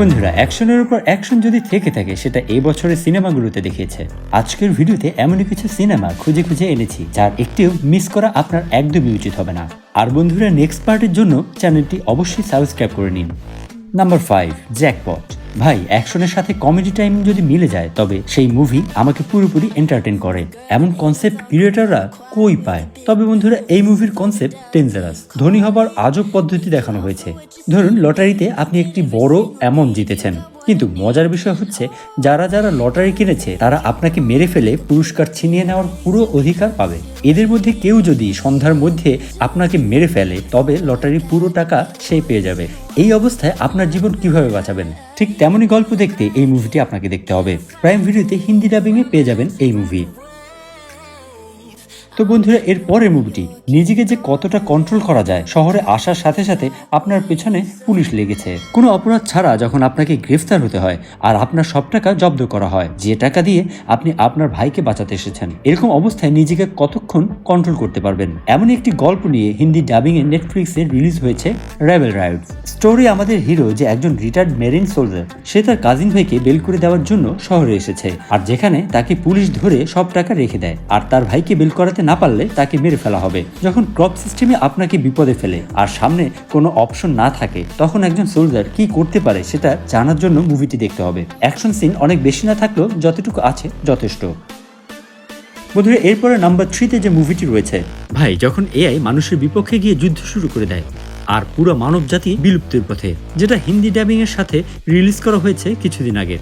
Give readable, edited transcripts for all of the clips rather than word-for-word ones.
বন্ধুরা, অ্যাকশনের উপর অ্যাকশন যদি থেকে থাকে সেটা এই বছরের সিনেমাগুলোতে দেখিয়েছে। আজকের ভিডিওতে এমনই কিছু সিনেমা খুঁজে খুঁজে এনেছি যার একটিও মিস করা আপনার একদমই উচিত হবে না। আর বন্ধুরা, নেক্সট পার্টের জন্য চ্যানেলটি অবশ্যই সাবস্ক্রাইব করে নিন। Number 5, jackpot. ভাই, অ্যাকশনের সাথে কমেডি টাইমিং যদি মিলে যায় তবে সেই মুভি আমাকে পুরোপুরি এন্টারটেইন করে। এমন কনসেপ্ট ক্রিয়েটররা কই পায়? তবে বন্ধুরা, এই মুভির কনসেপ্ট ডেঞ্জারাস। ধনী হবার আজব পদ্ধতি দেখানো হয়েছে। ধরুন, লটারিতে আপনি একটি বড় অ্যামাউন্ট জিতেছেন, কিন্তু মজার বিষয় হচ্ছে যারা যারা লটারি কিনেছে তারা আপনাকে মেরে ফেলে পুরস্কার ছিনিয়ে নেওয়ার পুরো অধিকার পাবে। এদের মধ্যে কেউ যদি সন্ধ্যার মধ্যে আপনাকে মেরে ফেলে তবে লটারির পুরো টাকা সে পেয়ে যাবে। এই অবস্থায় আপনার জীবন কিভাবে বাঁচাবেন? ঠিক তেমনই গল্প দেখতে এই মুভিটি আপনাকে দেখতে হবে। প্রাইম ভিডিওতে হিন্দি ডাবিংয়ে পেয়ে যাবেন এই মুভি। তো বন্ধুরা, এর পরের মুভিটি নিজেকে যে কতটা কন্ট্রোল করা যায়। শহরে আসার সাথে সাথে আপনার পেছনে পুলিশ লেগেছে। কোনো অপরাধ ছাড়া যখন আপনাকে গ্রেফতার হতে হয় আর আপনার সব টাকা জব্দ করা হয়, যে টাকা দিয়ে আপনি আপনার ভাইকে বাঁচাতে এসেছেন, এরকম অবস্থায় নিজেকে কতক্ষণ কন্ট্রোল করতে পারবেন? এমনই একটি গল্প নিয়ে হিন্দি ডাবিংয়ে নেটফ্লিক্সে রিলিজ হয়েছে রেবেল রাইডস। স্টোরি আমাদের হিরো যে একজন রিটায়ার্ড মেরিন সোলজার, সে তার কাজিন ভাইকে বেল করে দেওয়ার জন্য শহরে এসেছে, আর যেখানে তাকে পুলিশ ধরে সব টাকা রেখে দেয় আর তার ভাইকে বেল করাতে না পারলে তাকে মেরে ফেলা হবে। যখন ক্রপ সিস্টেমে আপনাকে বিপদে ফেলে আর সামনে কোনো অপশন না থাকে, তখন একজন সোলজার কি করতে পারে সেটা জানার জন্য মুভিটি দেখতে হবে। অ্যাকশন সিন অনেক বেশি না থাকলেও যতটুকু আছে যথেষ্ট। বন্ধুরা, এরপরে নাম্বার 3-তে যে মুভিটি রয়েছে, ভাই, যখন এআই মানুষের বিপক্ষে গিয়ে যুদ্ধ শুরু করে দেয় আর পুরো মানব জাতি বিলুপ্তির পথে, যেটা হিন্দি ডাবিং এর সাথে রিলিজ করা হয়েছে কিছুদিন আগে।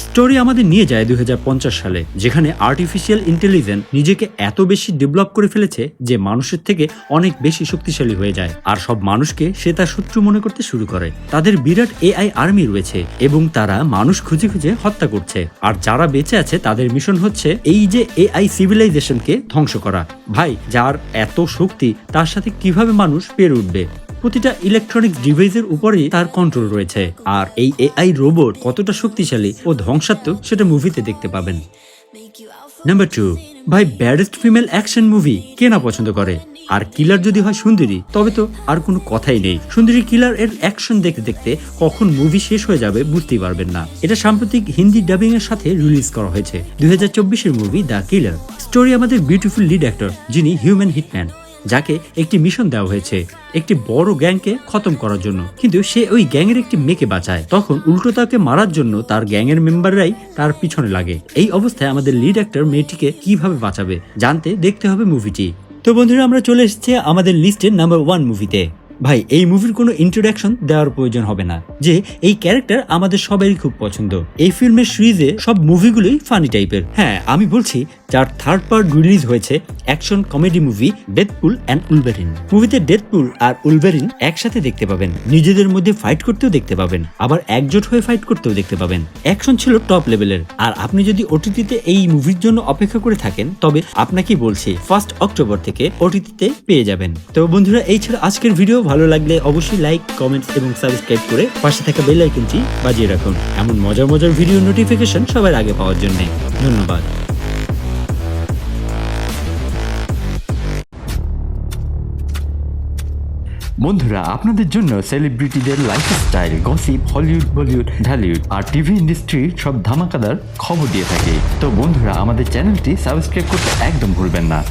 স্টোরি আমাদের নিয়ে যায় 2050 সালে, যেখানে আর্টিফিশিয়াল ইন্টেলিজেন্স নিজেকে এত বেশি ডেভেলপ করে ফেলেছে যে মানুষের থেকে অনেক বেশি শক্তিশালী হয়ে যায় আর সব মানুষকে সে তার শত্রু মনে করতে শুরু করে। তাদের বিরাট এআই আর্মি রয়েছে এবং তারা মানুষ খুঁজে খুঁজে হত্যা করছে। আর যারা বেঁচে আছে তাদের মিশন হচ্ছে এই যে এআই সিভিলাইজেশনকে ধ্বংস করা। ভাই, যার এত শক্তি তার সাথে কিভাবে মানুষ পেরে উঠবে? প্রতিটা ইলেকট্রনিক্স ডিভাইসের উপরেই তার কন্ট্রোল রয়েছে। আর এই এআই রোবট কতটা শক্তিশালী ও ধ্বংসাত্মক সেটা মুভিতে দেখতে পাবেন। নাম্বার 2, ভাই, ব্যাডেস্ট ফিমেল অ্যাকশন মুভি কে না পছন্দ করে? আর কিলার যদি হয় সুন্দরী, তবে তো আর কোনো কথাই নেই। সুন্দরী কিলার এর অ্যাকশন দেখতে দেখতে কখন মুভি শেষ হয়ে যাবে বুঝতেই পারবেন না। এটা সাম্প্রতিক হিন্দি ডাবিং এর সাথে রিলিজ করা হয়েছে 2024-এর মুভি দ্য কিলার। স্টোরি আমাদের বিউটিফুল লিড অ্যাক্টর, যিনি হিউম্যান হিটম্যান, যাকে একটি মিশন দেওয়া হয়েছে একটি বড় গ্যাংকে খতম করার জন্য, কিন্তু সে ওই গ্যাংয়ের একটি মেয়েকে বাঁচায়। তখন উল্টো তাকে মারার জন্য তার গ্যাংয়ের মেম্বাররাই তার পিছনে লাগে। এই অবস্থায় আমাদের লিড অ্যাক্টর মেয়েটিকে কিভাবে বাঁচাবে জানতে দেখতে হবে মুভিটি। তো বন্ধুরা, আমরা চলে এসেছি আমাদের লিস্টের নাম্বার 1 মুভিতে। ভাই, এই মুভির কোনো ইন্ট্রোডাকশন দেওয়ার প্রয়োজন হবে না যে এই ক্যারেক্টার আমাদের সবারই খুব পছন্দ। এই ফিল্মের সিরিজে সব মুভিগুলোই ফানি টাইপের। হ্যাঁ, আমি বলছি যার থার্ড পার্ট রিলিজ হয়েছে action comedy movie Deadpool and Wolverine. মুভিতে ডেডপুল আর উলভারিন একসাথে দেখতে পাবেন, নিজেদের মধ্যে ফাইট করতেও দেখতে পাবেন, আবার একজোট হয়ে ফাইট করতেও দেখতে পাবেন। অ্যাকশন ছিল টপ লেভেলের। আর আপনি যদি ওটিটিতে এই মুভির জন্য অপেক্ষা করে থাকেন তবে আপনাকেই বলছি 1 অক্টোবর থেকে ওটিটিতে পেয়ে যাবেন। তো বন্ধুরা, এই ছিল আজকের ভিডিও। ভালো লাগলে অবশ্যই লাইক, কমেন্ট এবং সাবস্ক্রাইব করে পাশে থাকা বেল আইকনটি বাজিয়ে রাখুন এমন মজার মজার ভিডিও নোটিফিকেশন সবার আগে পাওয়ার জন্য। ধন্যবাদ। বন্ধুরা, আপনাদের জন্য সেলিব্রিটিদের lifestyle, gossip, Hollywood, Bollywood, Dhallywood আর টিভি ইন্ডাস্ট্রির সব ধামাকাদার খবর দিয়ে থাকে। তো বন্ধুরা, আমাদের চ্যানেলটি সাবস্ক্রাইব করতে একদম ভুলবেন না।